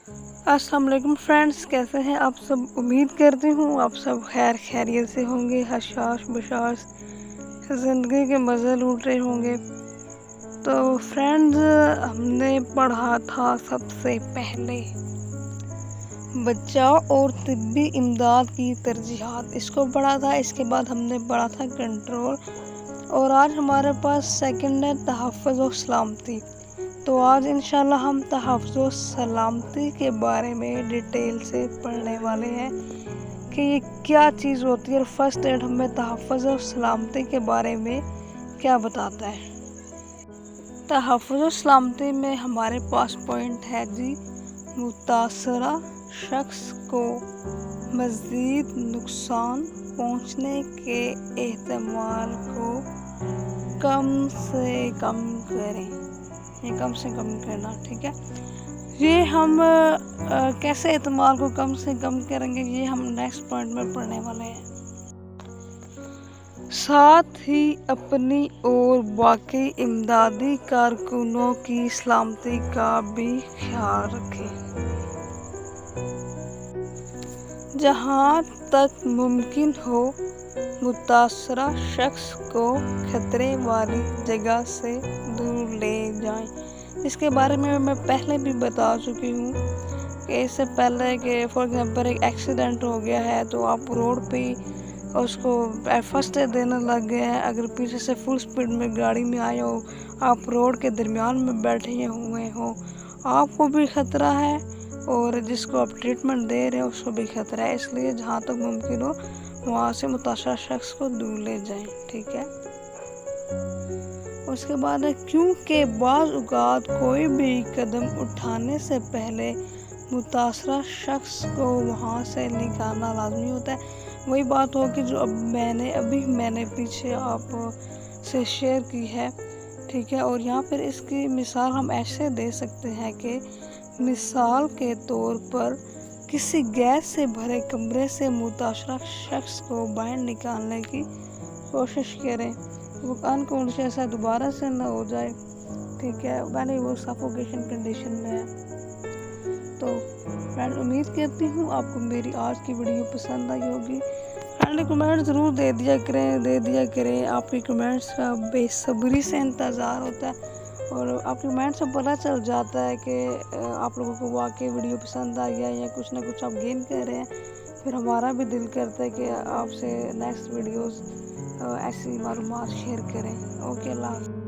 अस्सलाम वालेकुम फ्रेंड्स, कैसे हैं आप सब। उम्मीद करती हूँ आप सब खैर खैरियत से होंगे, हशाश बशाश ज़िंदगी के मज़े लूट रहे होंगे। तो फ्रेंड्स, हमने पढ़ा था सबसे पहले बचाव और तिब्बी इमदाद की तरजीहात, इसको पढ़ा था। इसके बाद हमने पढ़ा था कंट्रोल, और आज हमारे पास सेकंड है तहफ़्फ़ुज़ और सलामती। तो आज इंशाल्लाह हम तहफ़्फ़ुज़ और सलामती के बारे में डिटेल से पढ़ने वाले हैं कि ये क्या चीज़ होती है, और फर्स्ट एड हमें तहफ़्फ़ुज़ और सलामती के बारे में क्या बताता है। तहफ़्फ़ुज़ और सलामती में हमारे पास पॉइंट है जी, मुतासरा शख्स को मज़ीद नुकसान पहुंचने के एहतमाल को कम से कम करें। ये कम से कम करना, ठीक है। ये हम कैसे एहतमाल को कम से कम करेंगे, ये हम नेक्स्ट पॉइंट में पढ़ने वाले हैं। साथ ही अपनी और बाकी इमदादी कारकुनों की सलामती का भी ख्याल रखें। जहाँ तक मुमकिन हो मुतासरा शख्स को खतरे वाली जगह से दूर ले जाएं। इसके बारे में मैं पहले भी बता चुकी हूँ कि इससे पहले कि फॉर एग्जांपल एक एक्सीडेंट हो गया है तो आप रोड पे उसको फर्स्ट एड देने लग गए हैं। अगर पीछे से फुल स्पीड में गाड़ी में आए हो, आप रोड के दरमियान में बैठे हुए हो, आपको भी खतरा है और जिसको आप ट्रीटमेंट दे रहे हो उसको भी खतरा है। इसलिए जहाँ तक मुमकिन हो वहाँ से मुतासरा शख्स को दूर ले जाएं, ठीक है। उसके बाद है क्योंकि बाज़ औक़ात कोई भी कदम उठाने से पहले मुतासरा शख्स को वहाँ से निकालना लाजमी होता है। वही बात हो कि जो मैंने पीछे आप से शेयर की है, ठीक है। और यहाँ पर इसकी मिसाल हम ऐसे दे सकते हैं कि मिसाल के तौर पर किसी गैस से भरे कमरे से मुतासरा शख्स को बाहर निकालने की कोशिश करें, वो अनकॉन्शियस है, दोबारा से ना हो जाए, ठीक है। मैंने वो सफोकेशन कंडीशन में है। तो फ्रेंड, उम्मीद करती हूँ आपको मेरी आज की वीडियो पसंद आई होगी। फ्रेंड, कमेंट ज़रूर दे दिया करें। आपके कमेंट्स का बेसब्री से इंतज़ार होता है, और आपके कमेंट से पता चल जाता है कि आप लोगों को वाकई वीडियो पसंद आ गया या कुछ ना कुछ आप गेन कर रहे हैं। फिर हमारा भी दिल करता है कि आपसे नेक्स्ट वीडियोस ऐसी मालूमात शेयर करें। ओके, अल्लाह।